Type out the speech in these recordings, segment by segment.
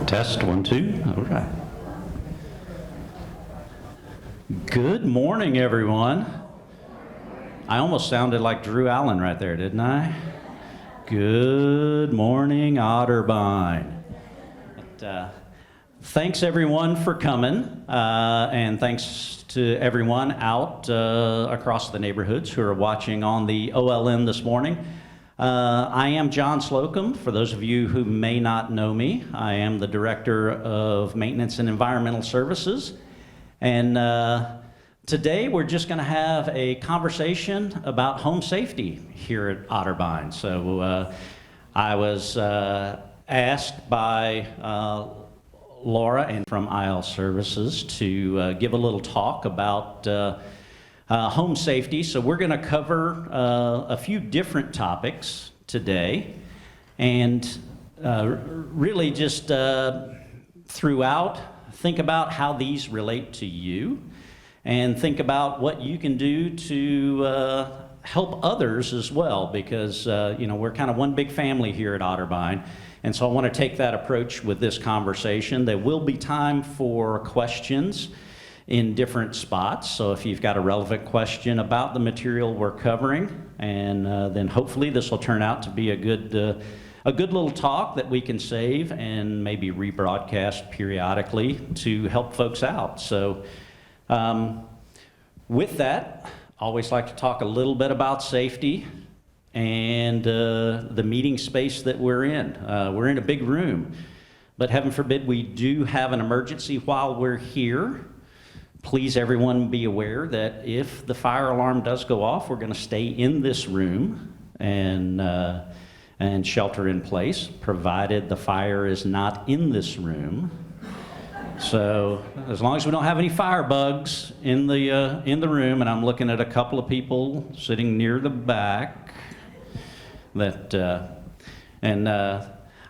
Test, 1, 2. All right. Good morning, everyone. I almost sounded like Drew Allen right there, didn't I? Good morning, Otterbein. Thanks, everyone, for coming, and thanks to everyone out across the neighborhoods who are watching on the OLN this morning. I am Jon Slocum. For those of you who may not know me, I am the Director of Maintenance and Environmental Services. And today we're just going to have a conversation about home safety here at Otterbein. So I was asked by Laura and from IL Services to give a little talk about home safety. So we're going to cover a few different topics today, and really just throughout think about how these relate to you, and think about what you can do to help others as well, because we're kind of one big family here at Otterbein. And so I want to take that approach with this conversation. There will be time for questions in different spots. So if you've got a relevant question about the material we're covering, and then hopefully this will turn out to be a good little talk that we can save and maybe rebroadcast periodically to help folks out. So with that, I always like to talk a little bit about safety and the meeting space that we're in. We're in a big room, but heaven forbid we do have an emergency while we're here. Please, everyone, be aware that if the fire alarm does go off, we're going to stay in this room and shelter in place, provided the fire is not in this room. So as long as we don't have any fire bugs in the room, and I'm looking at a couple of people sitting near the back,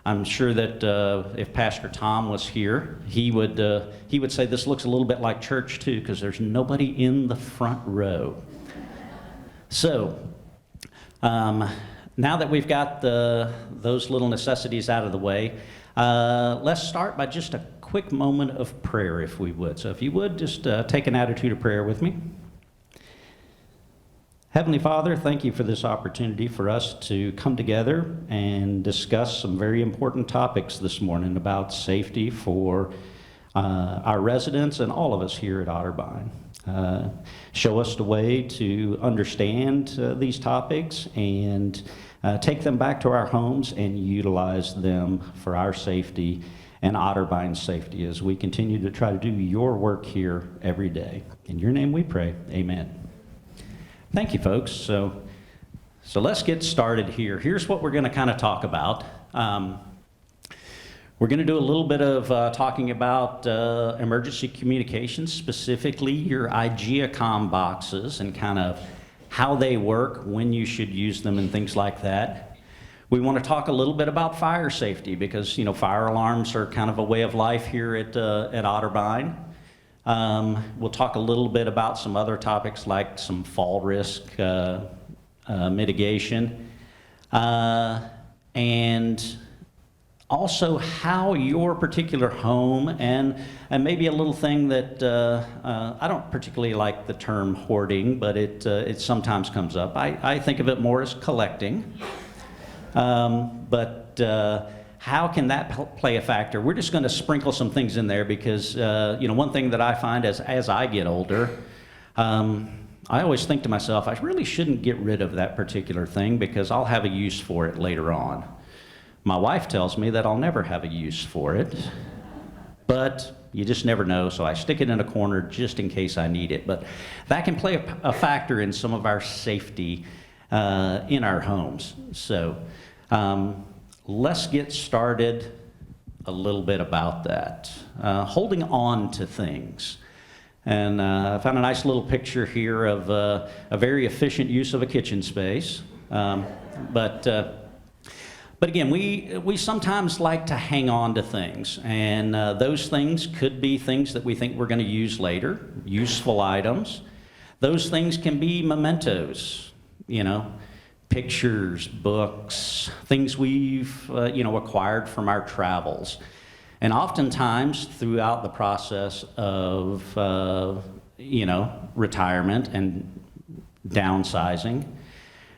I'm sure that if Pastor Tom was here, he would say this looks a little bit like church too, because there's nobody in the front row. So now that we've got those little necessities out of the way, let's start by just a quick moment of prayer, if we would. So if you would, just take an attitude of prayer with me. Heavenly Father, thank you for this opportunity for us to come together and discuss some very important topics this morning about safety for our residents and all of us here at Otterbein. Show us the way to understand these topics and take them back to our homes and utilize them for our safety and Otterbein's safety as we continue to try to do your work here every day. In your name we pray, amen. Thank you, folks. So let's get started here. Here's what we're going to kind of talk about. We're going to do a little bit of talking about emergency communications, specifically your IGEA comm boxes and kind of how they work, when you should use them, and things like that. We want to talk a little bit about fire safety because, fire alarms are kind of a way of life here at Otterbein. We'll talk a little bit about some other topics like some fall risk mitigation, and also how your particular home, and maybe a little thing that I don't particularly like the term hoarding, but it sometimes comes up. I think of it more as collecting, but how can that play a factor? We're just going to sprinkle some things in there because, one thing that I find as I get older, I always think to myself, I really shouldn't get rid of that particular thing because I'll have a use for it later on. My wife tells me that I'll never have a use for it, but you just never know, so I stick it in a corner just in case I need it. But that can play a factor in some of our safety in our homes. So, let's get started a little bit about that. Holding on to things. And I found a nice little picture here of a very efficient use of a kitchen space. But again, we sometimes like to hang on to things. And those things could be things that we think we're going to use later, useful items. Those things can be mementos, pictures, books, things we've acquired from our travels. And oftentimes, throughout the process of, retirement and downsizing,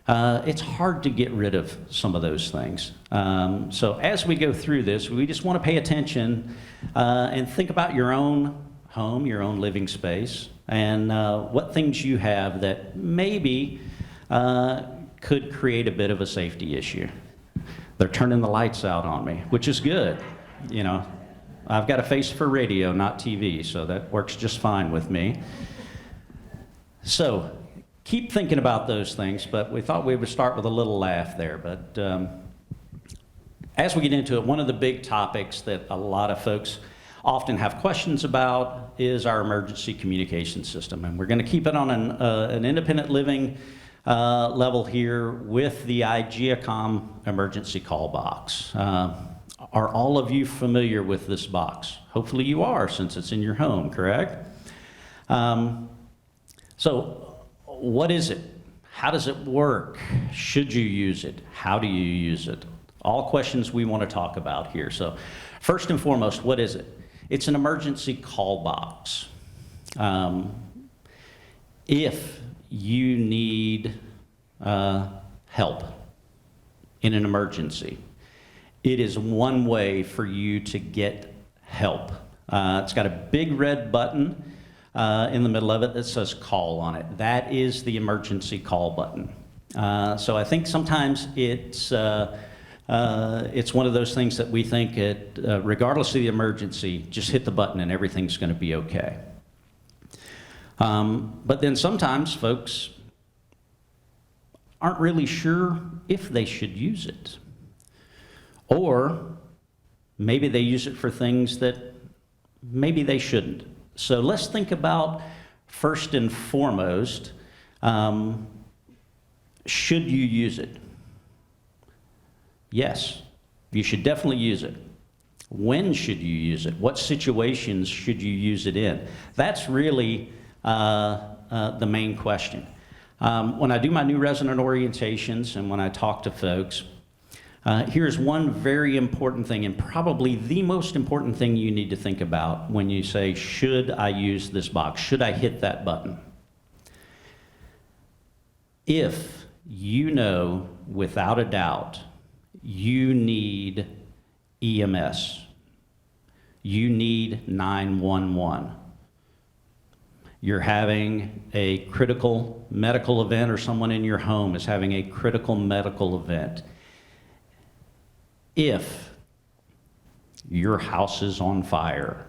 it's hard to get rid of some of those things. So as we go through this, we just want to pay attention and think about your own home, your own living space, and what things you have that maybe could create a bit of a safety issue. They're turning the lights out on me, which is good. I've got a face for radio, not TV, so that works just fine with me. So keep thinking about those things, but we thought we would start with a little laugh there. But as we get into it, one of the big topics that a lot of folks often have questions about is our emergency communication system. And we're going to keep it on an independent living level here with the IGEA emergency call box. Are all of you familiar with this box? Hopefully you are, since it's in your home, correct? So what is it? How does it work? Should you use it? How do you use it? All questions we want to talk about here. So first and foremost, what is it? It's an emergency call box. If you need help in an emergency, it is one way for you to get help. It's got a big red button in the middle of it that says call on it. That is the emergency call button. So I think sometimes it's one of those things that we think regardless of the emergency, just hit the button and everything's going to be okay. But then sometimes folks aren't really sure if they should use it. Or maybe they use it for things that maybe they shouldn't. So let's think about, first and foremost, should you use it? Yes, you should definitely use it. When should you use it? What situations should you use it in? That's really the main question. When I do my new resident orientations and when I talk to folks, here's one very important thing, and probably the most important thing you need to think about when you say, should I use this box? Should I hit that button? If you know without a doubt you need EMS, you need 911, you're having a critical medical event or someone in your home is having a critical medical event, if your house is on fire,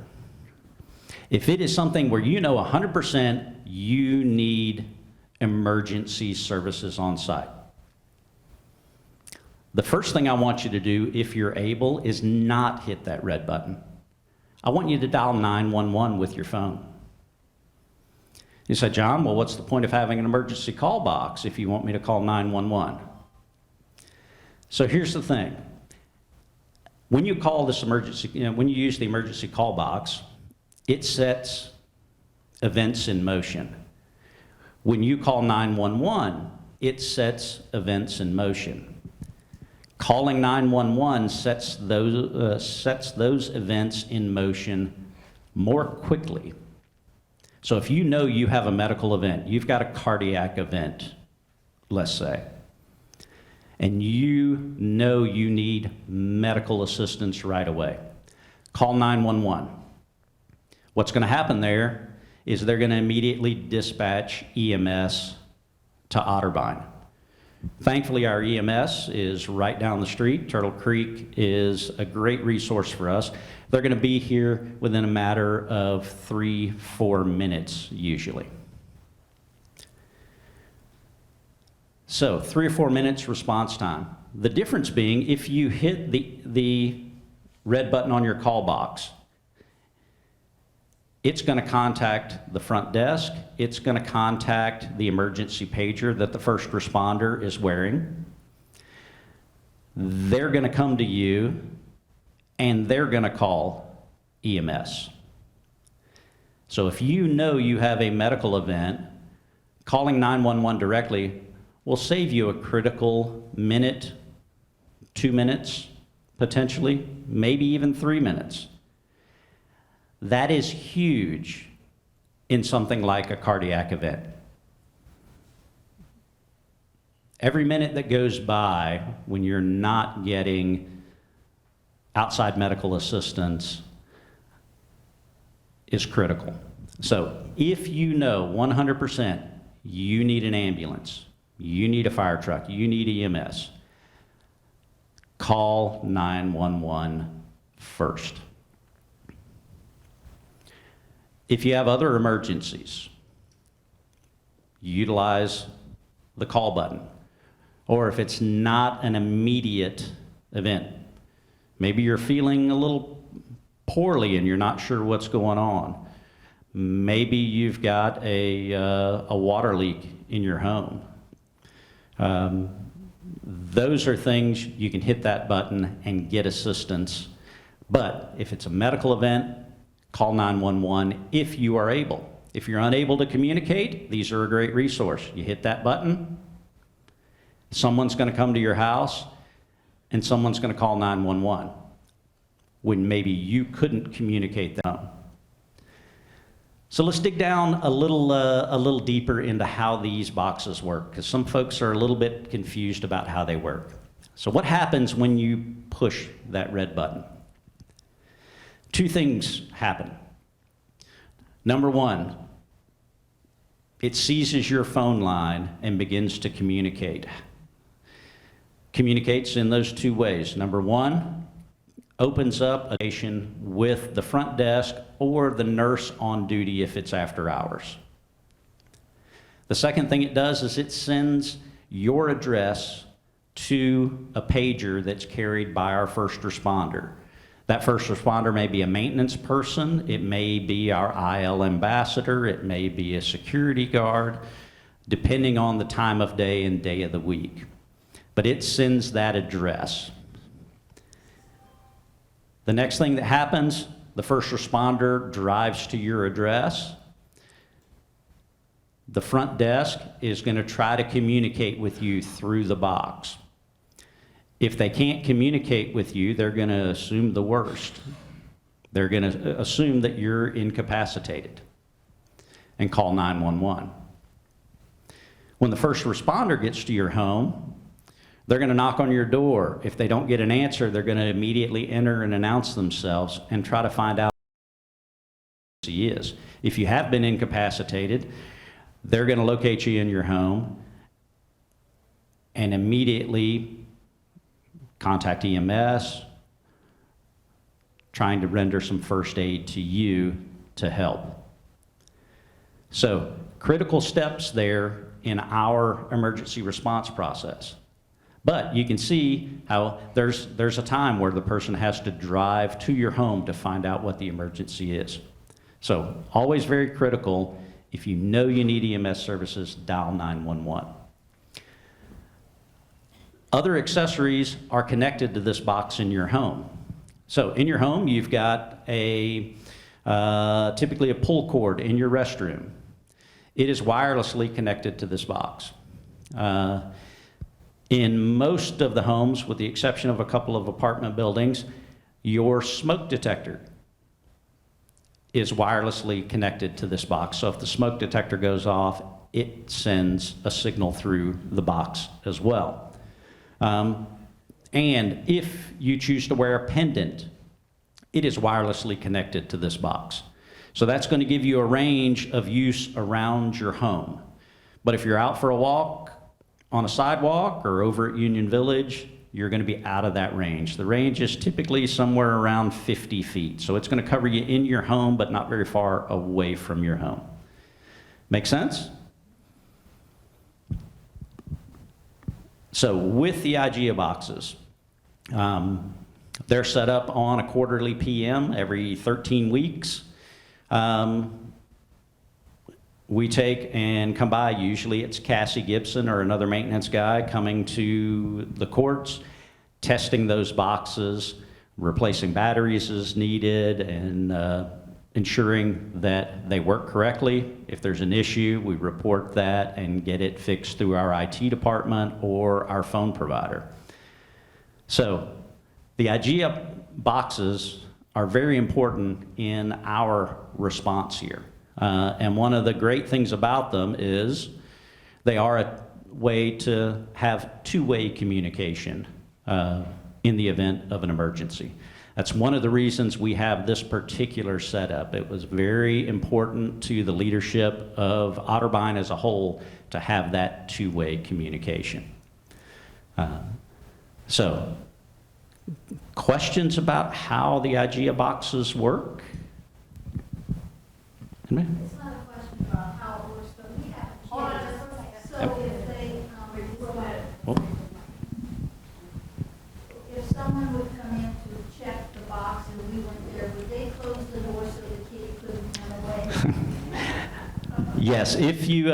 if it is something where you know 100% you need emergency services on site, the first thing I want you to do, if you're able, is not hit that red button. I want you to dial 911 with your phone. You say, John, well, what's the point of having an emergency call box if you want me to call 911? So here's the thing. When you call this emergency, when you use the emergency call box, it sets events in motion. When you call 911, it sets events in motion. Calling 911 sets those events in motion more quickly. So if you know you have a medical event, you've got a cardiac event, let's say, and you know you need medical assistance right away, call 911. What's going to happen there is they're going to immediately dispatch EMS to Otterbein. Thankfully, our EMS is right down the street. Turtle Creek is a great resource for us. They're going to be here within a matter of 3-4 minutes, usually. So 3 or 4 minutes response time. The difference being, if you hit the red button on your call box, it's going to contact the front desk. It's going to contact the emergency pager that the first responder is wearing. They're going to come to you, and they're going to call EMS. So if you know you have a medical event, calling 911 directly will save you a critical minute, 2 minutes, potentially, maybe even 3 minutes. That is huge in something like a cardiac event. Every minute that goes by when you're not getting outside medical assistance is critical. So if you know 100% you need an ambulance, you need a fire truck, you need EMS, call 911 first. If you have other emergencies, utilize the call button. Or if it's not an immediate event, maybe you're feeling a little poorly and you're not sure what's going on. Maybe you've got a water leak in your home. Those are things you can hit that button and get assistance. But if it's a medical event, call 911 if you are able. If you're unable to communicate, these are a great resource. You hit that button, someone's going to come to your house, and someone's going to call 911 when maybe you couldn't communicate them. So let's dig down a little deeper into how these boxes work, because some folks are a little bit confused about how they work. So what happens when you push that red button? Two things happen. Number one, it seizes your phone line and begins to communicate. Communicates in those two ways. Number one, opens up a station with the front desk or the nurse on duty if it's after hours. The second thing it does is it sends your address to a pager that's carried by our first responder. That first responder may be a maintenance person, it may be our IL ambassador, it may be a security guard, depending on the time of day and day of the week. But it sends that address. The next thing that happens, the first responder drives to your address. The front desk is going to try to communicate with you through the box. If they can't communicate with you, they're going to assume the worst. They're going to assume that you're incapacitated and call 911. When the first responder gets to your home, they're going to knock on your door. If they don't get an answer, they're going to immediately enter and announce themselves and try to find out who he is. If you have been incapacitated, they're going to locate you in your home and immediately contact EMS, trying to render some first aid to you to help. So, critical steps there in our emergency response process. But you can see how there's a time where the person has to drive to your home to find out what the emergency is. So, always very critical. If you know you need EMS services, dial 911. Other accessories are connected to this box in your home. So in your home, you've got typically a pull cord in your restroom. It is wirelessly connected to this box. In most of the homes, with the exception of a couple of apartment buildings, your smoke detector is wirelessly connected to this box. So if the smoke detector goes off, it sends a signal through the box as well. And if you choose to wear a pendant, it is wirelessly connected to this box. So that's going to give you a range of use around your home. But if you're out for a walk on a sidewalk or over at Union Village, you're going to be out of that range. The range is typically somewhere around 50 feet. So it's going to cover you in your home, but not very far away from your home. Make sense? So with the IGEA boxes, they're set up on a quarterly PM every 13 weeks. We take and come by, usually it's Cassie Gibson or another maintenance guy coming to the courts, testing those boxes, replacing batteries as needed, and ensuring that they work correctly. If there's an issue, we report that and get it fixed through our IT department or our phone provider. So the IGEA boxes are very important in our response here. And one of the great things about them is they are a way to have two-way communication in the event of an emergency. That's one of the reasons we have this particular setup. It was very important to the leadership of Otterbein as a whole to have that two-way communication. So, questions about how the IGEA boxes work? It's not a question about how it works, but we have. Hold on just one second. So if they, if someone would come in to check the box and we went there, would they close the door so the kitty couldn't run away? Yes, if you,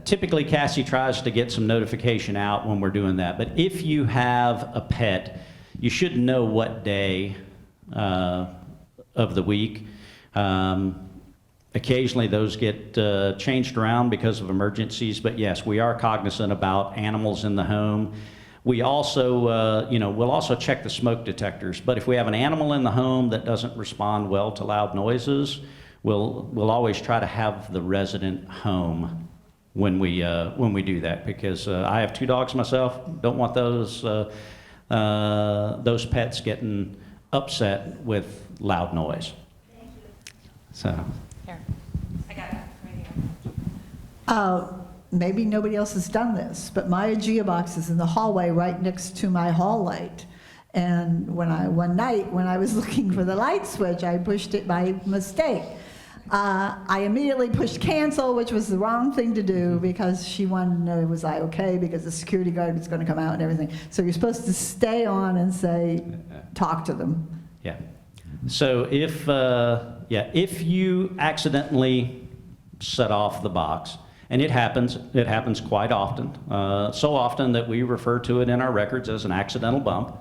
typically Cassie tries to get some notification out when we're doing that, but if you have a pet, you should know what day of the week. Occasionally those get changed around because of emergencies, but yes, we are cognizant about animals in the home. We also, we'll also check the smoke detectors, but if we have an animal in the home that doesn't respond well to loud noises, we'll always try to have the resident home when we do that, because I have 2 dogs myself. Don't want those pets getting upset with loud noise. Thank you. So. Here, I got it right here. Maybe nobody else has done this, but my IGEA box is in the hallway right next to my hall light. And one night when I was looking for the light switch, I pushed it by mistake. I immediately pushed cancel, which was the wrong thing to do, because she wanted to know, was I okay, because the security guard was going to come out and everything. So you're supposed to stay on and say, talk to them. Yeah. So if you accidentally set off the box, and it happens quite often, so often that we refer to it in our records as an accidental bump.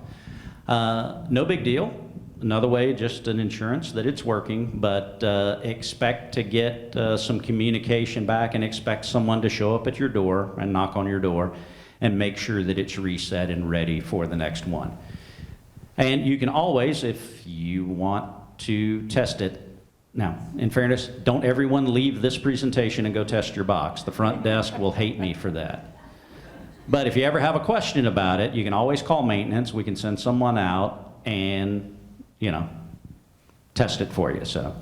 No big deal. Another way, just an insurance that it's working, but expect to get some communication back and expect someone to show up at your door and knock on your door and make sure that it's reset and ready for the next one. And you can always, if you want to test it, now, in fairness, don't everyone leave this presentation and go test your box. The front desk will hate me for that. But if you ever have a question about it, you can always call maintenance. We can send someone out and, test it for you. So.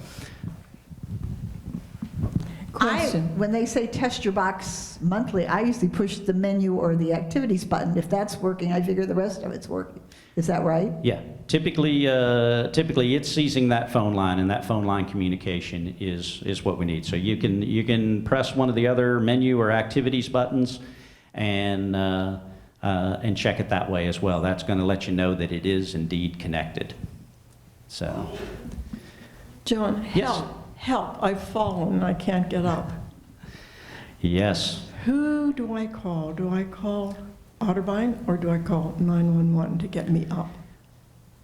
When they say test your box monthly, I usually push the menu or the activities button. If that's working, I figure the rest of it's working. Is that right? Yeah. Typically it's seizing that phone line, and that phone line communication is what we need. So you can press one of the other menu or activities buttons and check it that way as well. That's going to let you know that it is indeed connected. So. John, Yes. help, I've fallen, I can't get up. Yes. Who do I call? Do I call Otterbein or do I call 911 to get me up?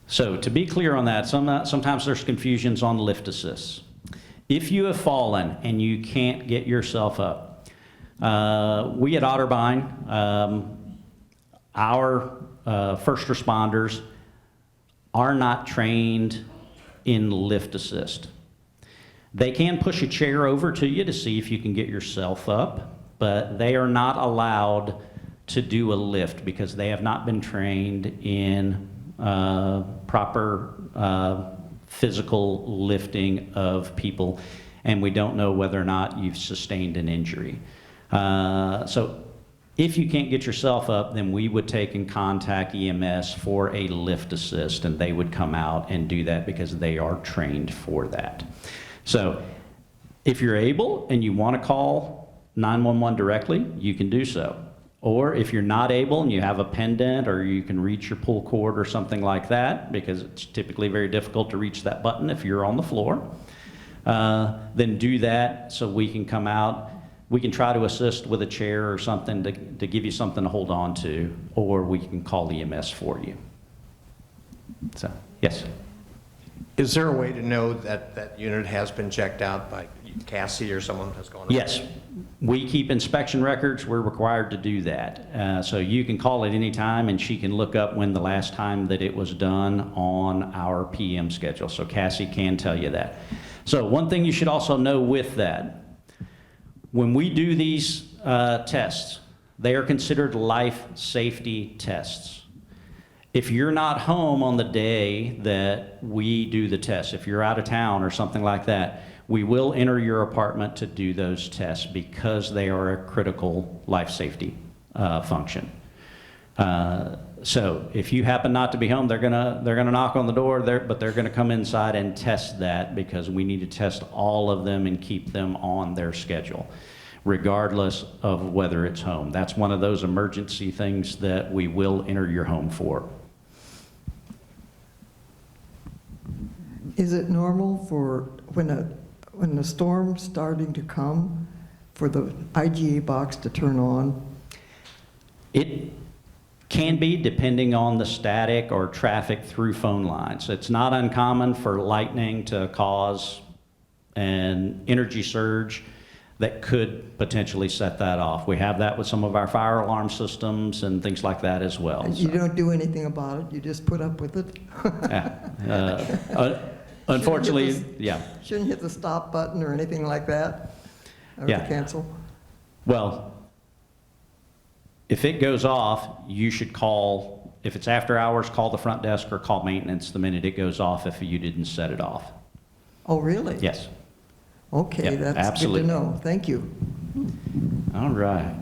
So to be clear on that, sometimes there's confusions on lift assists. If you have fallen and you can't get yourself up, we at Otterbein, our first responders are not trained in lift assist. They can push a chair over to you to see if you can get yourself up, but they are not allowed to do a lift because they have not been trained in proper physical lifting of people, and we don't know whether or not you've sustained an injury. So if you can't get yourself up, then we would take and contact EMS for a lift assist, and they would come out and do that because they are trained for that. So if you're able and you want to call 911 directly, you can do so. Or if you're not able and you have a pendant or you can reach your pull cord or something like that, because it's typically very difficult to reach that button if you're on the floor, then do that so we can come out. We can try to assist with a chair or something to give you something to hold on to, or we can call EMS for you. So, yes. Is there a way to know that that unit has been checked out by Cassie or someone has gone? Yes. We keep inspection records. We're required to do that. So you can call at any time, and she can look up when the last time that it was done on our PM schedule. So Cassie can tell you that. So one thing you should also know with that, when we do these tests, they are considered life safety tests. If you're not home on the day that we do the test, if you're out of town or something like that, we will enter your apartment to do those tests because they are a critical life safety function. So if you happen not to be home, they're gonna knock on the door, but they're gonna come inside and test that because we need to test all of them and keep them on their schedule, regardless of whether it's home. That's one of those emergency things that we will enter your home for. Is it normal for when the storm's starting to come for the IGA box to turn on? It can be, depending on the static or traffic through phone lines. It's not uncommon for lightning to cause an energy surge that could potentially set that off. We have that with some of our fire alarm systems and things like that as well. And you don't do anything about it, you just put up with it? Unfortunately, yeah. Shouldn't hit the stop button or anything like that? Or Yeah. the cancel? Well, if it goes off, you should call, if it's after hours, call the front desk or call maintenance the minute it goes off if you didn't set it off. Oh, really? Yes. Okay, Yep, that's absolutely. good to know. Thank you. All right.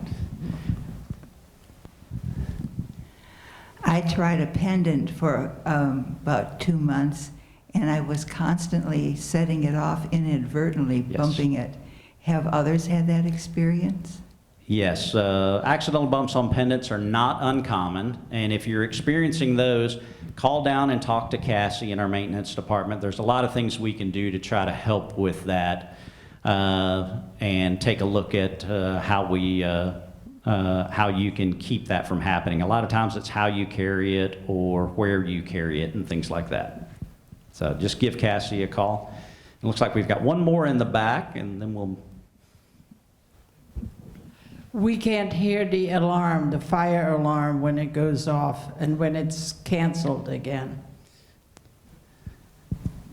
I tried a pendant for about 2 months, and I was constantly setting it off inadvertently, Yes. bumping it. Have others had that experience? Yes, accidental bumps on pendants are not uncommon, and if you're experiencing those, call down and talk to Cassie in our maintenance department. There's a lot of things we can do to try to help with that, and take a look at how you can keep that from happening. A lot of times it's how you carry it or where you carry it and things like that. So just give Cassie a call. It looks like we've got one more in the back, and then we'll. We can't hear the alarm, the fire alarm, when it goes off and when it's canceled again.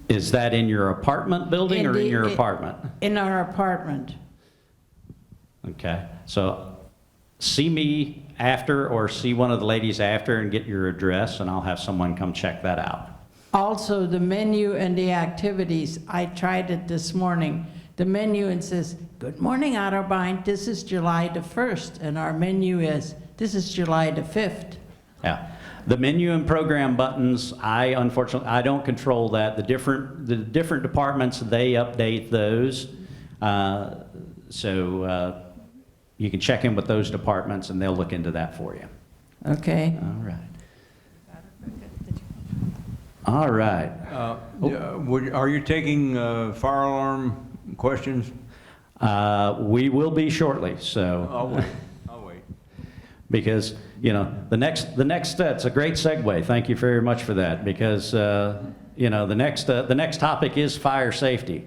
Is that in your apartment building or in your In apartment? In our apartment. Okay, so see me after or see one of the ladies after and get your address, and I'll have someone come check that out. Also, the menu and the activities, I tried it this morning. The menu, it says, "Good morning, Otterbein, this is July the 1st," and our menu is, "This is July the 5th." Yeah, the menu and program buttons, unfortunately, I don't control that. The different departments, they update those. So you can check in with those departments and they'll look into that for you. Okay. All right. All right. Are you taking fire alarm questions? We will be shortly, so. I'll wait. I'll wait. Because, you know, the next it's a great segue. Thank you very much for that, because, you know, the next topic is fire safety.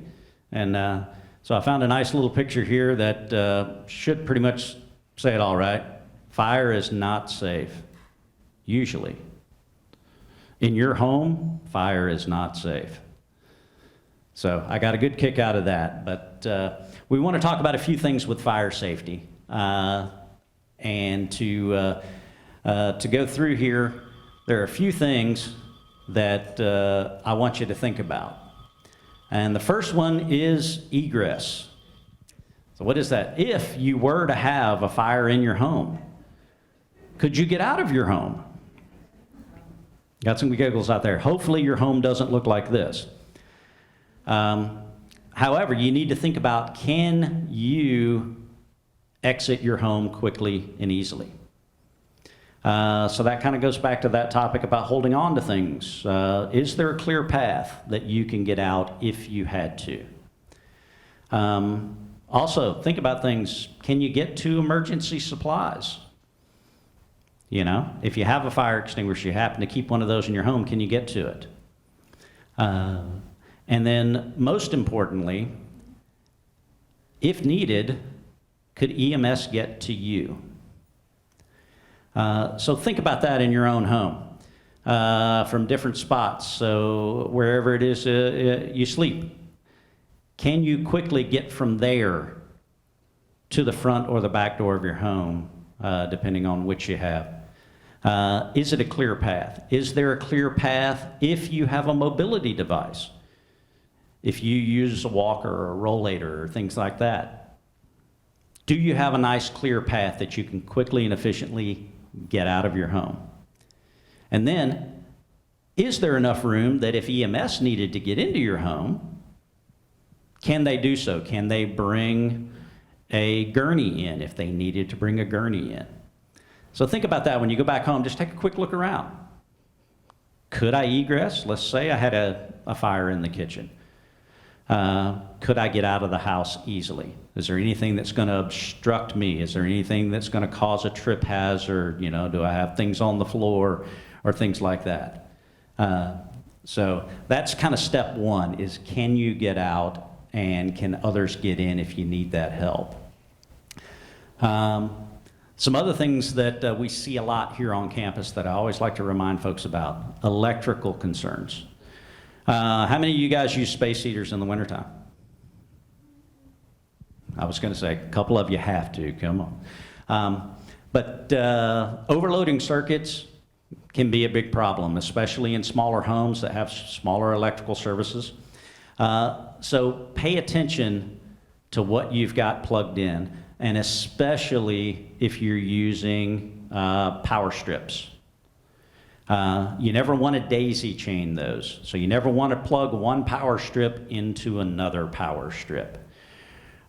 And so I found a nice little picture here that should pretty much say it all right. Fire is not safe, usually. In your home, fire is not safe. So I got a good kick out of that, but we want to talk about a few things with fire safety. And to go through here, there are a few things that I want you to think about. And the first one is egress. So what is that? If you were to have a fire in your home, could you get out of your home? Got some giggles out there. Hopefully your home doesn't look like this. However, you need to think about, can you exit your home quickly and easily? So that kind of goes back to that topic about holding on to things. Is there a clear path that you can get out if you had to? Also, think about things. Can you get to emergency supplies? You know, if you have a fire extinguisher, you happen to keep one of those in your home, can you get to it? And then, most importantly, if needed, could EMS get to you? So think about that in your own home, from different spots. So wherever it is you sleep, can you quickly get from there to the front or the back door of your home, depending on which you have? Is it a clear path? Is there a clear path if you have a mobility device? If you use a walker or a rollator or things like that, do you have a nice clear path that you can quickly and efficiently get out of your home? And then, is there enough room that if EMS needed to get into your home, can they do so? Can they bring a gurney in if they needed to bring a gurney in? So think about that when you go back home. Just take a quick look around. Could I egress? Let's say I had a fire in the kitchen. Could I get out of the house easily? Is there anything that's going to obstruct me? Is there anything that's going to cause a trip hazard? You know, do I have things on the floor or things like that? So that's kind of step one, is can you get out and can others get in if you need that help? Some other things that we see a lot here on campus that I always like to remind folks about: electrical concerns. How many of you guys use space heaters in the wintertime? I was going to say a couple of you have to, come on. But overloading circuits can be a big problem, especially in smaller homes that have smaller electrical services. So pay attention to what you've got plugged in, and especially if you're using power strips. You never want to daisy chain those. So you never want to plug one power strip into another power strip.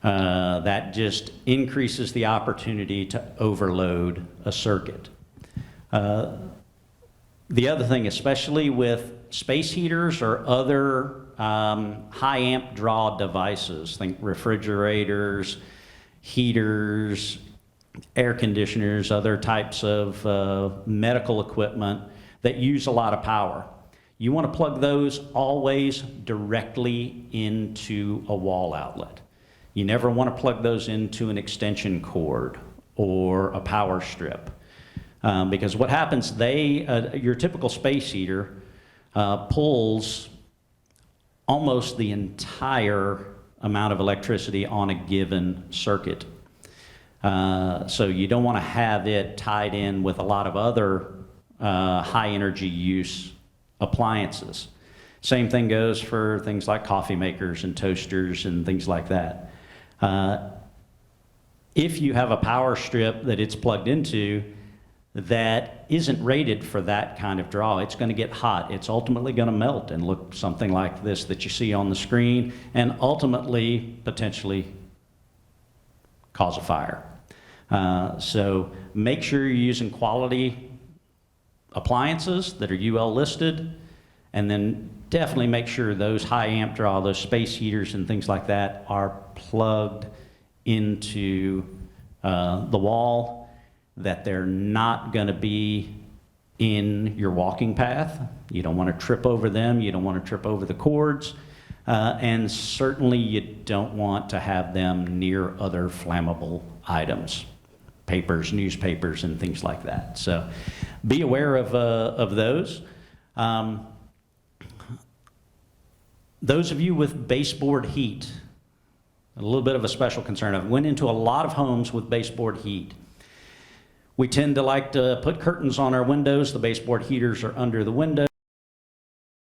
That just increases the opportunity to overload a circuit. The other thing, especially with space heaters or other high amp draw devices, think refrigerators, heaters, air conditioners, other types of medical equipment that use a lot of power. You want to plug those always directly into a wall outlet. You never want to plug those into an extension cord or a power strip. Because what happens, your typical space heater pulls almost the entire amount of electricity on a given circuit. So you don't want to have it tied in with a lot of other high energy use appliances. Same thing goes for things like coffee makers and toasters and things like that. If you have a power strip that it's plugged into that isn't rated for that kind of draw, it's going to get hot. It's ultimately going to melt and look something like this that you see on the screen, and ultimately potentially cause a fire. So make sure you're using quality appliances that are UL listed, and then definitely make sure those high amp draw, those space heaters and things like that are plugged into the wall, that they're not going to be in your walking path. You don't want to trip over them. You don't want to trip over the cords. And certainly you don't want to have them near other flammable items, papers, newspapers, and things like that. So be aware of those. Those of you with baseboard heat, a little bit of a special concern. I went into a lot of homes with baseboard heat. We tend to like to put curtains on our windows. The baseboard heaters are under the window,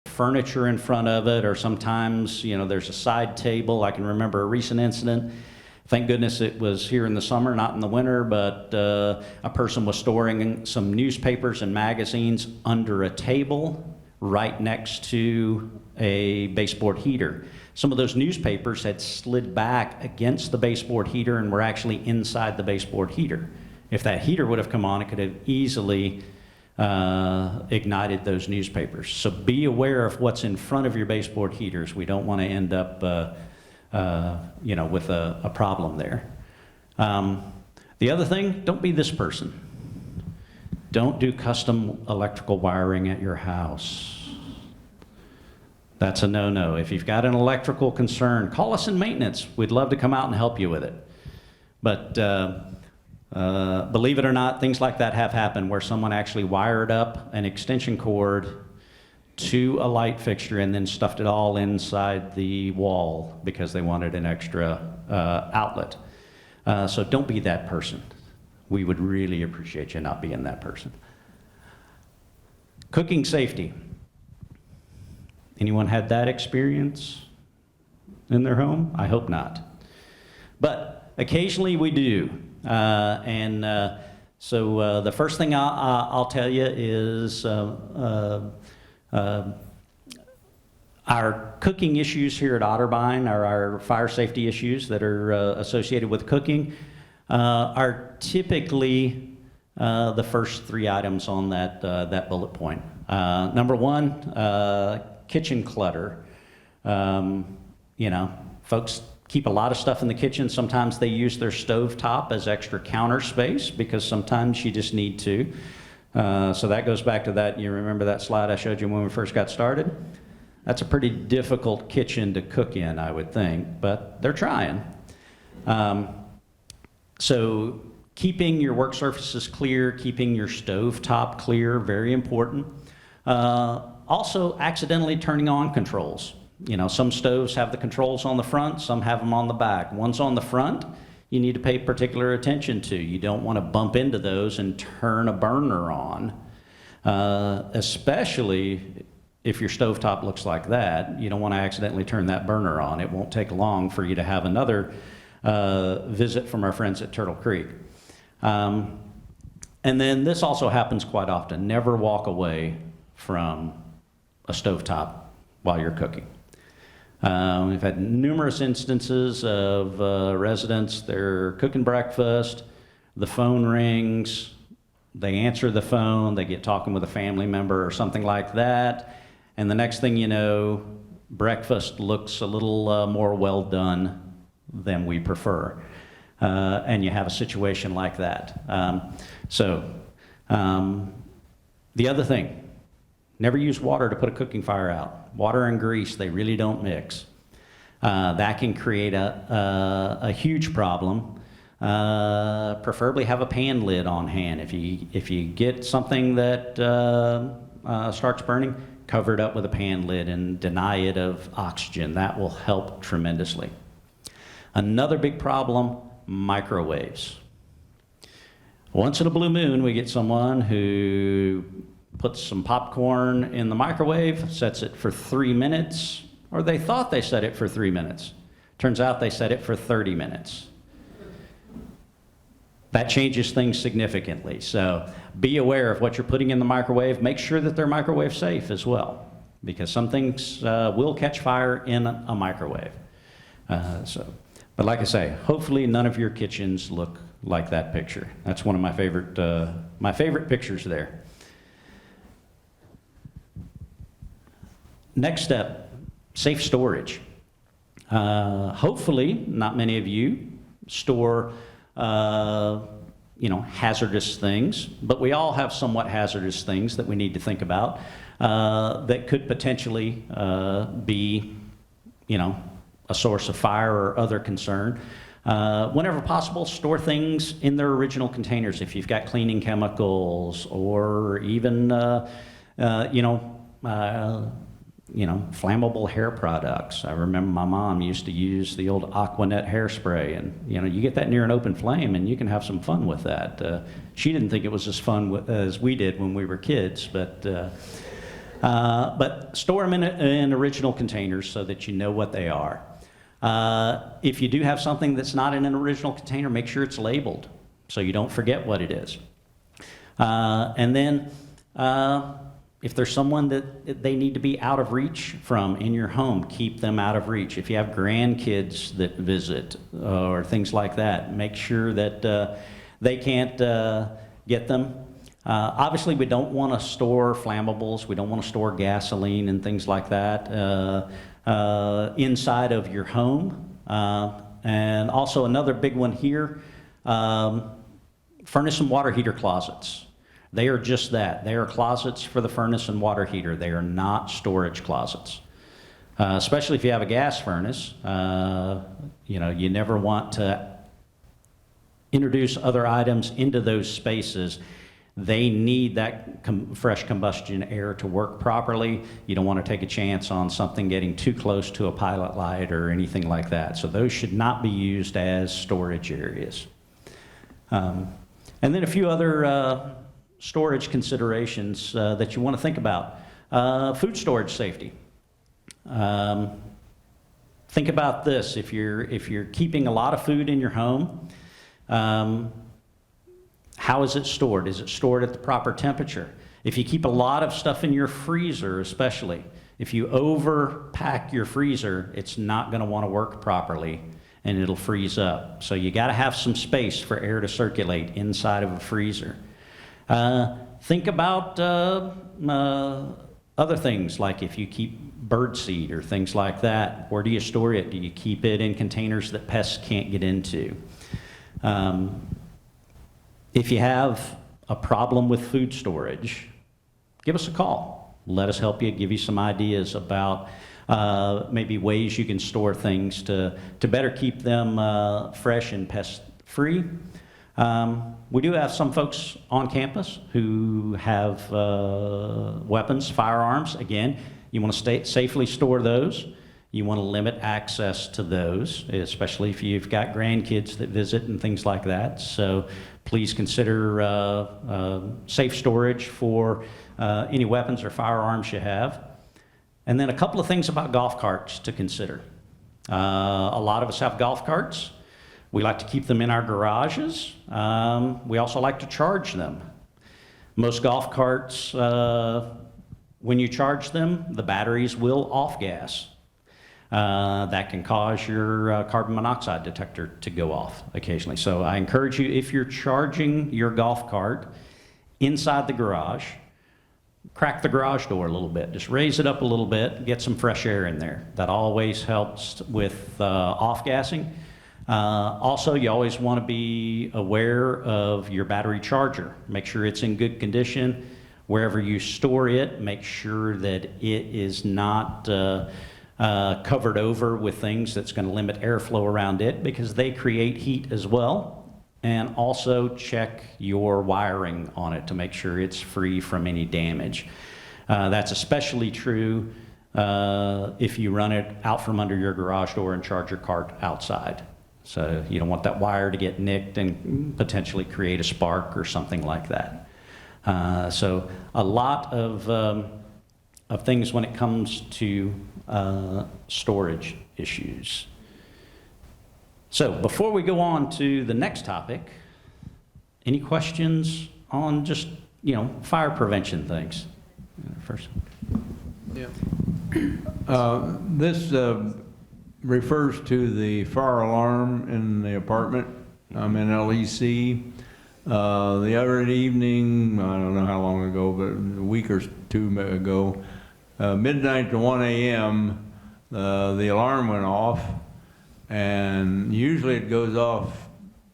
furniture in front of it, or sometimes, you know, there's a side table. I can remember a recent incident. Thank goodness it was here in the summer, not in the winter, but a person was storing some newspapers and magazines under a table right next to a baseboard heater. Some of those newspapers had slid back against the baseboard heater and were actually inside the baseboard heater. If that heater would have come on, it could have easily ignited those newspapers. So be aware of what's in front of your baseboard heaters. We don't want to end up with a problem there. The other thing, don't be this person. Don't do custom electrical wiring at your house. That's a no-no. If you've got an electrical concern, call us in maintenance. We'd love to come out and help you with it. But believe it or not, things like that have happened where someone actually wired up an extension cord to a light fixture and then stuffed it all inside the wall because they wanted an extra outlet. So don't be that person. We would really appreciate you not being that person. Cooking safety. Anyone had that experience in their home? I hope not. But occasionally we do. So the first thing I'll tell you is our cooking issues here at Otterbein, or our fire safety issues that are associated with cooking, are typically the first 3 items on that bullet point. Number 1, kitchen clutter. Folks keep a lot of stuff in the kitchen. Sometimes they use their stovetop as extra counter space because sometimes you just need to. So that goes back to that. You remember that slide I showed you when we first got started? That's a pretty difficult kitchen to cook in, I would think, but they're trying. So keeping your work surfaces clear, keeping your stovetop clear, very important. Also, accidentally turning on controls. Some stoves have the controls on the front, some have them on the back. Ones on the front, you need to pay particular attention to. You don't want to bump into those and turn a burner on, especially if your stovetop looks like that. You don't want to accidentally turn that burner on. It won't take long for you to have another visit from our friends at Turtle Creek. And then this also happens quite often. Never walk away from a stovetop while you're cooking. We've had numerous instances of residents, they're cooking breakfast, the phone rings, they answer the phone, they get talking with a family member or something like that, and the next thing you know, breakfast looks a little more well done than we prefer. And you have a situation like that. The other thing, never use water to put a cooking fire out. Water and grease, they really don't mix. That can create a huge problem. Preferably have a pan lid on hand. If you get something that starts burning, cover it up with a pan lid and deny it of oxygen. That will help tremendously. Another big problem, microwaves. Once in a blue moon, we get someone who puts some popcorn in the microwave, sets it for 3 minutes, or they thought they set it for 3 minutes. Turns out they set it for 30 minutes. That changes things significantly. So be aware of what you're putting in the microwave. Make sure that they're microwave safe as well, because some things will catch fire in a microwave. But like I say, hopefully none of your kitchens look like that picture. That's one of my favorite pictures there. Next step, safe storage. Hopefully, not many of you store, hazardous things, but we all have somewhat hazardous things that we need to think about that could potentially be, a source of fire or other concern. Whenever possible, store things in their original containers. If you've got cleaning chemicals or even, flammable hair products. I remember my mom used to use the old Aquanet hairspray, and you get that near an open flame and you can have some fun with that. She didn't think it was as fun as we did when we were kids, but store them in original containers so that you know what they are. If you do have something that's not in an original container, make sure it's labeled so you don't forget what it is. And then if there's someone that they need to be out of reach from in your home, keep them out of reach. If you have grandkids that visit or things like that, make sure that they can't get them. Obviously, we don't want to store flammables. We don't want to store gasoline and things like that inside of your home. And also another big one here, furnace and water heater closets. They are just that. They are closets for the furnace and water heater. They are not storage closets. Especially if you have a gas furnace, you never want to introduce other items into those spaces, they need that fresh combustion air to work properly. You don't want to take a chance on something getting too close to a pilot light or anything like that. So those should not be used as storage areas. And then a few other storage considerations that you want to think about. Food storage safety. Think about this. If you're keeping a lot of food in your home, how is it stored? Is it stored at the proper temperature? If you keep a lot of stuff in your freezer, especially, if you overpack your freezer, it's not going to want to work properly and it'll freeze up. So you got to have some space for air to circulate inside of a freezer. Think about other things, like if you keep bird seed or things like that. Where do you store it? Do you keep it in containers that pests can't get into? If you have a problem with food storage, give us a call. Let us help you, give you some ideas about maybe ways you can store things to better keep them fresh and pest-free. We do have some folks on campus who have weapons, firearms. Again, you want to safely store those. You want to limit access to those, especially if you've got grandkids that visit and things like that. So please consider safe storage for any weapons or firearms you have. And then a couple of things about golf carts to consider. A lot of us have golf carts. We like to keep them in our garages. We also like to charge them. Most golf carts, when you charge them, the batteries will off-gas. That can cause your carbon monoxide detector to go off occasionally. So I encourage you, if you're charging your golf cart inside the garage, crack the garage door a little bit. Just raise it up a little bit, get some fresh air in there. That always helps with off-gassing. Also, you always want to be aware of your battery charger. Make sure it's in good condition. Wherever you store it, make sure that it is not covered over with things that's going to limit airflow around it, because they create heat as well. And also check your wiring on it to make sure it's free from any damage. That's especially true if you run it out from under your garage door and charge your cart outside. So you don't want that wire to get nicked and potentially create a spark or something like that. So a lot of things when it comes to storage issues. So before we go on to the next topic, any questions on just, fire prevention things? First. Yeah. This refers to the fire alarm in the apartment. I'm in LEC. The other evening, I don't know how long ago, but a week or two ago, midnight to 1 a.m., the alarm went off, and usually it goes off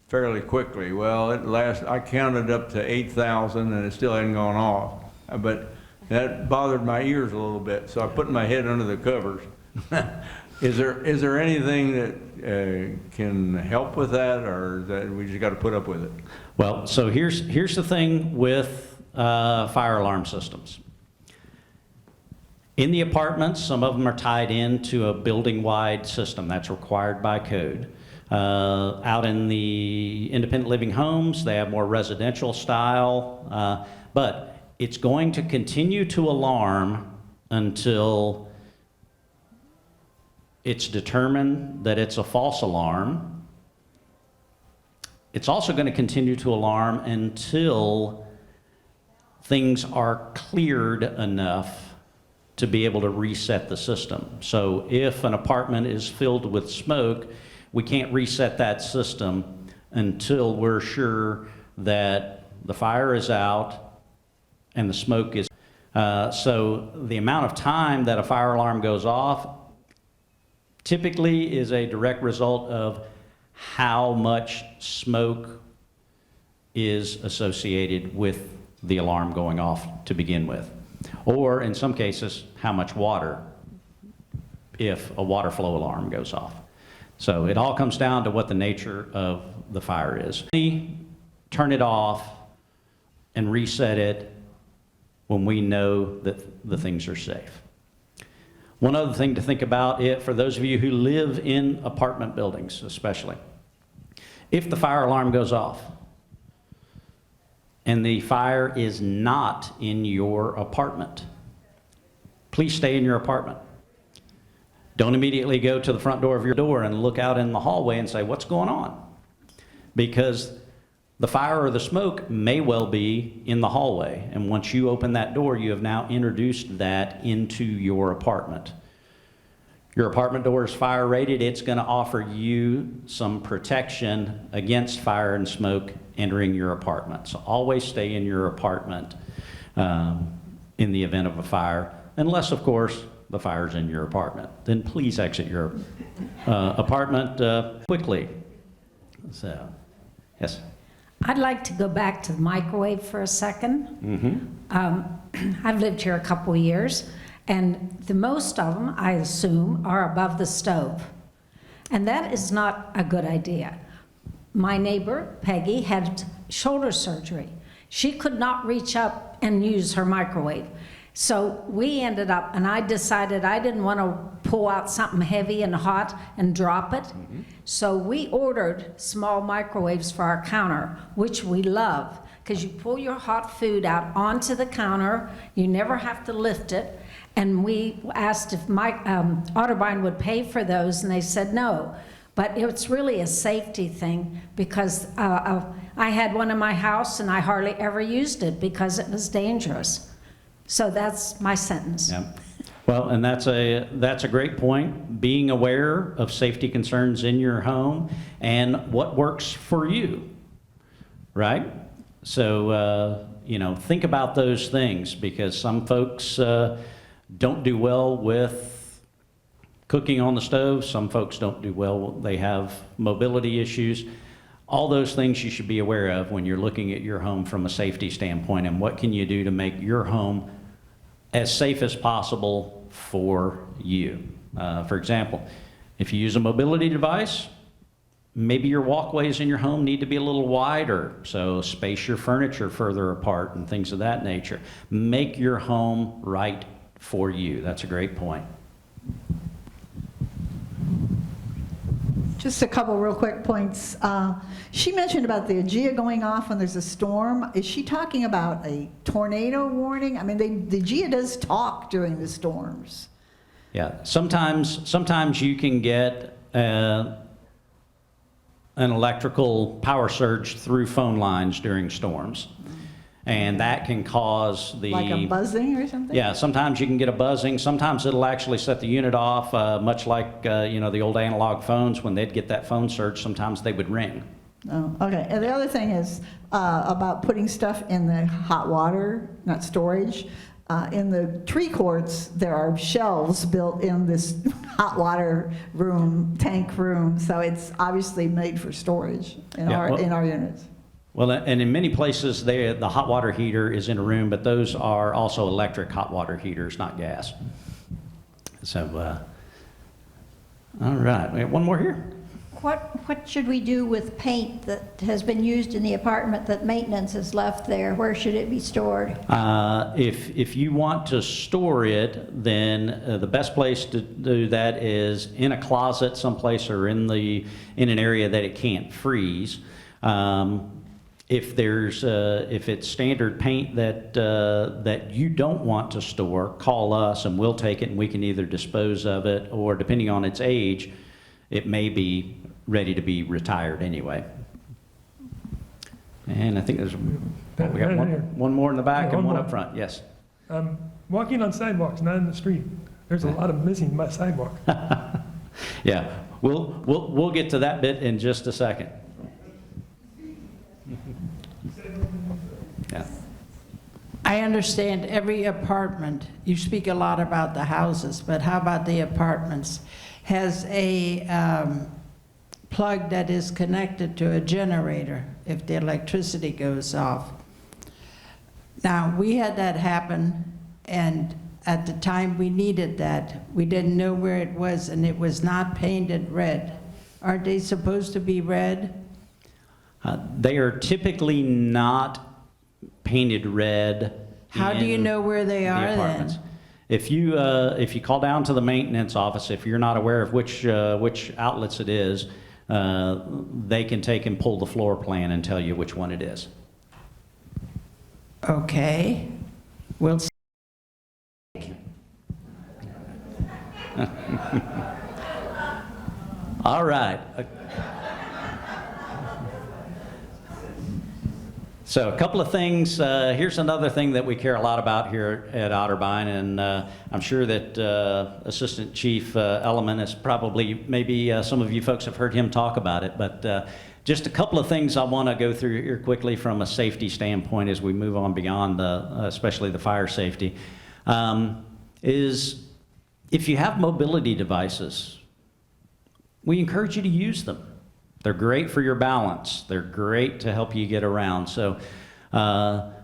fairly quickly. Well, I counted up to 8,000 and it still hadn't gone off. But that bothered my ears a little bit, so I put my head under the covers. Is there anything that can help with that, or that we just got to put up with it? Well, so here's the thing with fire alarm systems. In the apartments, some of them are tied into a building-wide system that's required by code. Out in the independent living homes, they have more residential style, but it's going to continue to alarm until it's determined that it's a false alarm. It's also going to continue to alarm until things are cleared enough to be able to reset the system. So if an apartment is filled with smoke, we can't reset that system until we're sure that the fire is out and the smoke is. So the amount of time that a fire alarm goes off typically is a direct result of how much smoke is associated with the alarm going off to begin with. Or in some cases, how much water, if a water flow alarm goes off. So it all comes down to what the nature of the fire is. Turn it off and reset it when we know that the things are safe. One other thing to think about, for those of you who live in apartment buildings especially, if the fire alarm goes off and the fire is not in your apartment, please stay in your apartment. Don't immediately go to the front door of your door and look out in the hallway and say, what's going on? Because the fire or the smoke may well be in the hallway, and once you open that door, you have now introduced that into your apartment. Your apartment door is fire rated. It's going to offer you some protection against fire and smoke entering your apartment. So always stay in your apartment in the event of a fire, unless, of course, the fire's in your apartment. Then please exit your apartment quickly. So, yes. I'd like to go back to the microwave for a second. I've lived here a couple of years, and the most of them, I assume, are above the stove. And that is not a good idea. My neighbor, Peggy, had shoulder surgery. She could not reach up and use her microwave. So we ended up, and I decided I didn't want to pull out something heavy and hot and drop it. So we ordered small microwaves for our counter, which we love, because you pull your hot food out onto the counter, you never have to lift it. And we asked if Otterbein would pay for those, and they said no. But it's really a safety thing, because I had one in my house and I hardly ever used it because it was dangerous. So that's my sentence. Yeah. Well, and that's a great point. Being aware of safety concerns in your home and what works for you, right? So, think about those things, because some folks don't do well with cooking on the stove. Some folks don't do well. They have mobility issues. All those things you should be aware of when you're looking at your home from a safety standpoint, and what can you do to make your home as safe as possible for you. For example, if you use a mobility device, maybe your walkways in your home need to be a little wider, so space your furniture further apart and things of that nature. Make your home right for you. That's a great point. Just a couple real quick points. She mentioned about the IGEA going off when there's a storm. Is she talking about a tornado warning? I mean, the IGEA does talk during the storms. Yeah, sometimes you can get an electrical power surge through phone lines during storms. And that can cause Like a buzzing or something? Yeah, sometimes you can get a buzzing. Sometimes it'll actually set the unit off, much like, the old analog phones. When they'd get that phone surge, sometimes they would ring. Oh, okay. And the other thing is about putting stuff in the hot water, not storage. In the tree courts, there are shelves built in this hot water room, tank room, so it's obviously made for storage in our units. Well, and in many places, the hot water heater is in a room, but those are also electric hot water heaters, not gas. So, all right, we have one more here. What should we do with paint that has been used in the apartment that maintenance has left there? Where should it be stored? If you want to store it, then the best place to do that is in a closet someplace, or in an area that it can't freeze. If it's standard paint that you don't want to store, call us and we'll take it, and we can either dispose of it, or depending on its age, it may be ready to be retired anyway. And I think we got one more in the back and one up front. Yes. Walking on sidewalks, not in the street. There's a lot of missing by sidewalk. Yeah, we'll get to that bit in just a second. Yeah. I understand every apartment, you speak a lot about the houses, but how about the apartments, has a plug that is connected to a generator if the electricity goes off. Now, we had that happen, and at the time we needed that, we didn't know where it was, and it was not painted red. Aren't they supposed to be red? They are typically not painted red. How do you in know where they the are apartments. then? If you call down to the maintenance office, if you're not aware of which outlets it is, they can take and pull the floor plan and tell you which one it is. Okay. We'll see. All right. So a couple of things. Here's another thing that we care a lot about here at Otterbein, and I'm sure that Assistant Chief Elliman is probably, maybe some of you folks have heard him talk about it, but just a couple of things I want to go through here quickly from a safety standpoint as we move on beyond especially the fire safety, is if you have mobility devices, we encourage you to use them. They're great for your balance. They're great to help you get around. So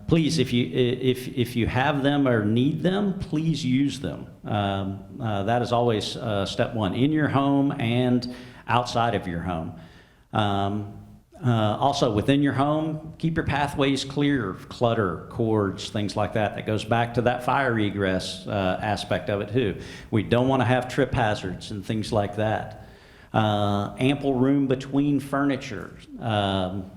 please, if you have them or need them, please use them. That is always step one, in your home and outside of your home. Also, within your home, keep your pathways clear of clutter, cords, things like that. That goes back to that fire egress aspect of it too. We don't want to have trip hazards and things like that. Ample room between furniture. When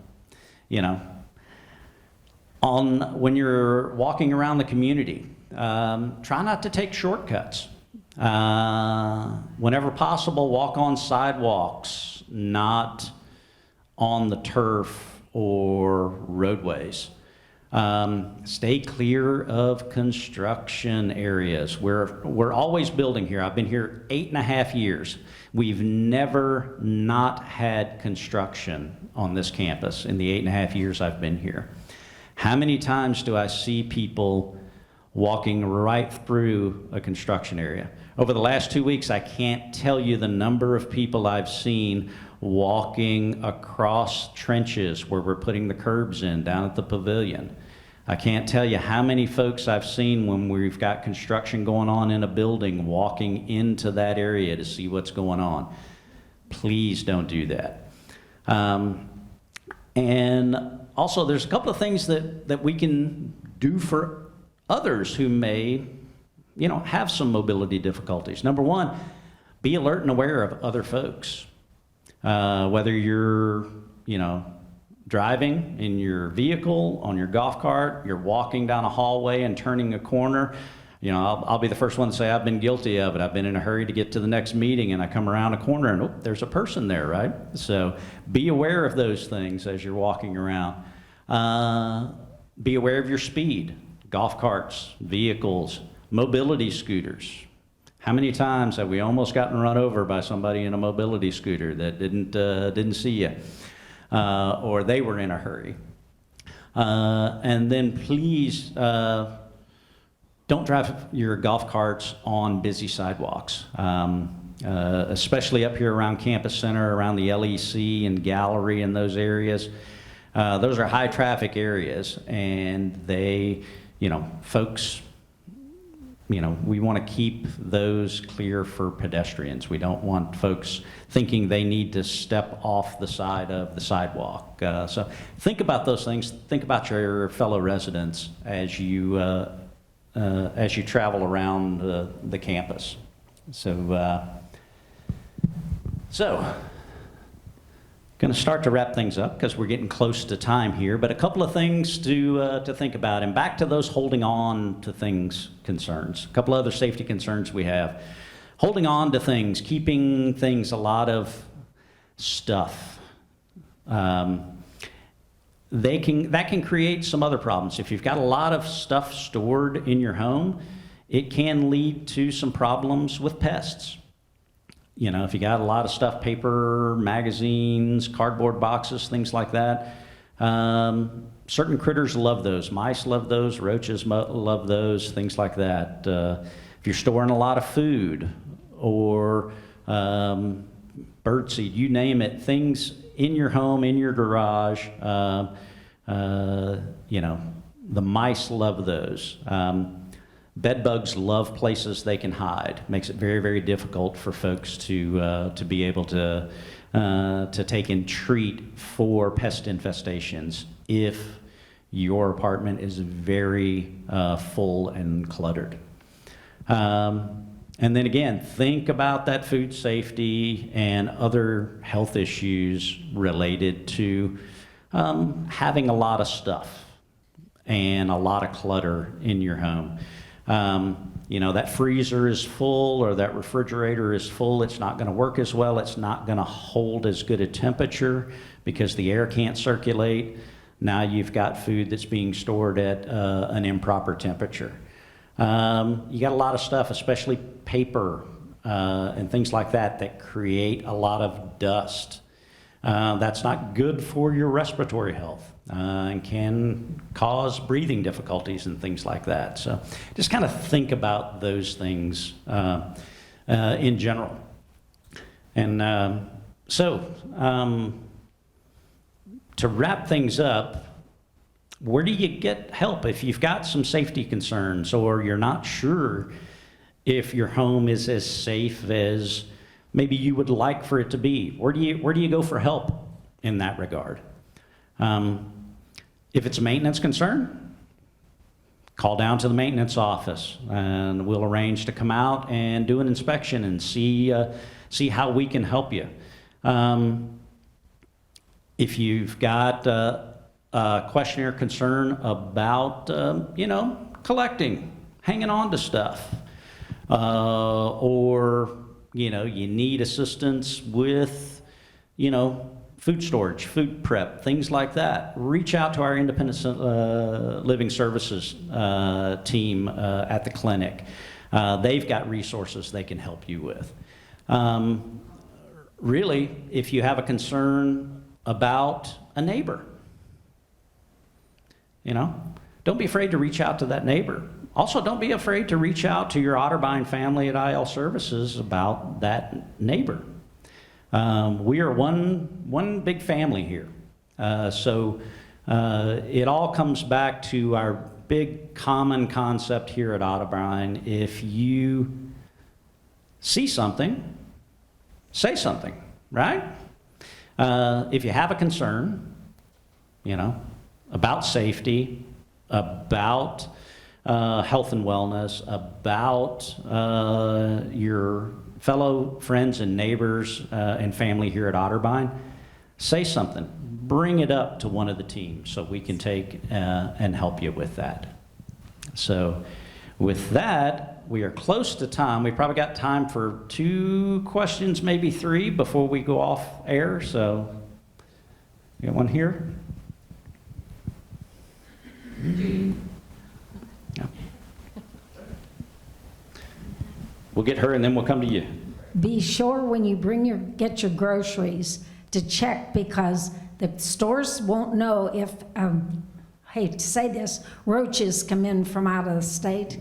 you're walking around the community, try not to take shortcuts. Whenever possible, walk on sidewalks, not on the turf or roadways. Stay clear of construction areas. We're always building here. I've been here 8.5 years. We've never not had construction on this campus in the 8.5 years I've been here. How many times do I see people walking right through a construction area? Over the last 2 weeks, I can't tell you the number of people I've seen walking across trenches where we're putting the curbs in down at the pavilion. I can't tell you how many folks I've seen when we've got construction going on in a building walking into that area to see what's going on. Please don't do that. And also, there's a couple of things that we can do for others who may, have some mobility difficulties. Number one, be alert and aware of other folks. Whether you're, driving in your vehicle, on your golf cart, you're walking down a hallway and turning a corner. I'll be the first one to say I've been guilty of it. I've been in a hurry to get to the next meeting and I come around a corner and there's a person there, right? So be aware of those things as you're walking around. Be aware of your speed. Golf carts, vehicles, mobility scooters. How many times have we almost gotten run over by somebody in a mobility scooter that didn't see you? Or they were in a hurry. And then please don't drive your golf carts on busy sidewalks, especially up here around Campus Center, around the LEC and Gallery and those areas. Those are high traffic areas, and they, folks, we want to keep those clear for pedestrians. We don't want folks thinking they need to step off the side of the sidewalk. So think about those things. Think about your fellow residents as you travel around the campus. So going to start to wrap things up because we're getting close to time here, but a couple of things to think about. And back to those holding on to things concerns. A couple other safety concerns we have. Holding on to things, keeping things, a lot of stuff. That can create some other problems. If you've got a lot of stuff stored in your home, it can lead to some problems with pests. If you got a lot of stuff, paper, magazines, cardboard boxes, things like that, certain critters love those. Mice love those, roaches love those, things like that. If you're storing a lot of food or birdseed, you name it, things in your home, in your garage, the mice love those. Bed bugs love places they can hide. Makes it very, very difficult for folks to be able to to take and treat for pest infestations if your apartment is very full and cluttered. And then again, think about that food safety and other health issues related to having a lot of stuff and a lot of clutter in your home. You know, that freezer is full or that refrigerator is full. It's not going to work as well. It's not going to hold as good a temperature because the air can't circulate. Now you've got food that's being stored at an improper temperature. You got a lot of stuff, especially paper and things like that, that create a lot of dust. That's not good for your respiratory health and can cause breathing difficulties and things like that. So just kind of think about those things in general. And to wrap things up, where do you get help if you've got some safety concerns or you're not sure if your home is as safe as maybe you would like for it to be? Where do you go for help in that regard? If it's a maintenance concern, call down to the maintenance office and we'll arrange to come out and do an inspection and see how we can help you. If you've got a question or concern about, collecting, hanging on to stuff, or, you need assistance with, food storage, food prep, things like that, reach out to our Independent Living Services team at the clinic. They've got resources they can help you with. Really, if you have a concern about a neighbor, don't be afraid to reach out to that neighbor. Also, don't be afraid to reach out to your Otterbein family at IL Services about that neighbor. We are one big family here. So it all comes back to our big common concept here at Otterbein. If you see something, say something, right? If you have a concern, about safety, about health and wellness, about your fellow friends and neighbors and family here at Otterbein, say something. Bring it up to one of the teams so we can take and help you with that. So with that, we are close to time. We probably got time for 2 questions, maybe 3 before we go off air. So you got one here? Yeah. We'll get her and then we'll come to you. Be sure when you get your groceries to check, because the stores won't know if, hate to say this, roaches come in from out of the state.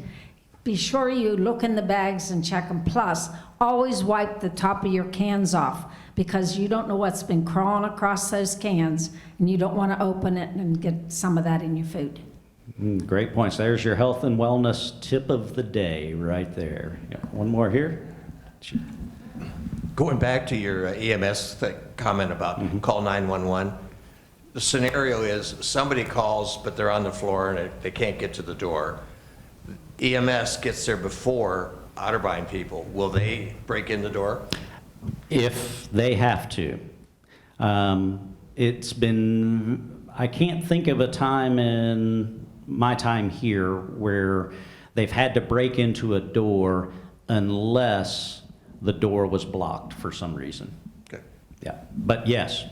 Be sure you look in the bags and check them. Plus, always wipe the top of your cans off, because you don't know what's been crawling across those cans, and you don't want to open it and get some of that in your food. Great points. There's your health and wellness tip of the day right there. Yeah, one more here. Going back to your EMS comment about call 911, the scenario is somebody calls, but they're on the floor and they can't get to the door. EMS gets there before Otterbein people. Will they break in the door? If they have to. I can't think of a time in my time here where they've had to break into a door unless the door was blocked for some reason. Okay. Yeah, but yes,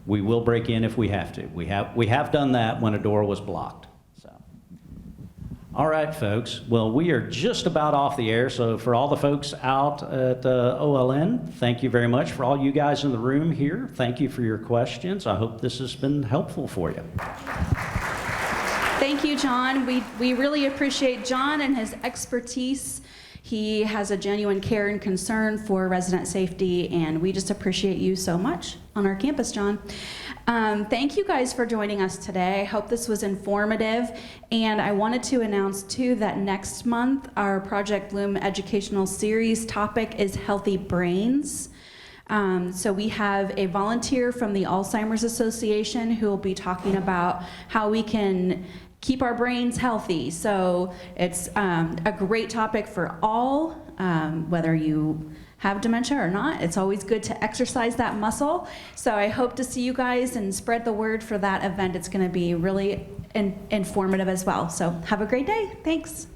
we will break in if we have to. We have done that when a door was blocked. So, all right, folks. Well, we are just about off the air. So for all the folks out at OLN, thank you very much. For all you guys in the room here, thank you for your questions. I hope this has been helpful for you. Thank you, John. We really appreciate John and his expertise. He has a genuine care and concern for resident safety, and we just appreciate you so much on our campus, John. Thank you guys for joining us today. I hope this was informative, and I wanted to announce too that next month our Project Bloom educational series topic is healthy brains. So we have a volunteer from the Alzheimer's Association who will be talking about how we can keep our brains healthy. So it's a great topic for all, whether you have dementia or not. It's always good to exercise that muscle. So I hope to see you guys and spread the word for that event. It's going to be really informative as well. So have a great day. Thanks.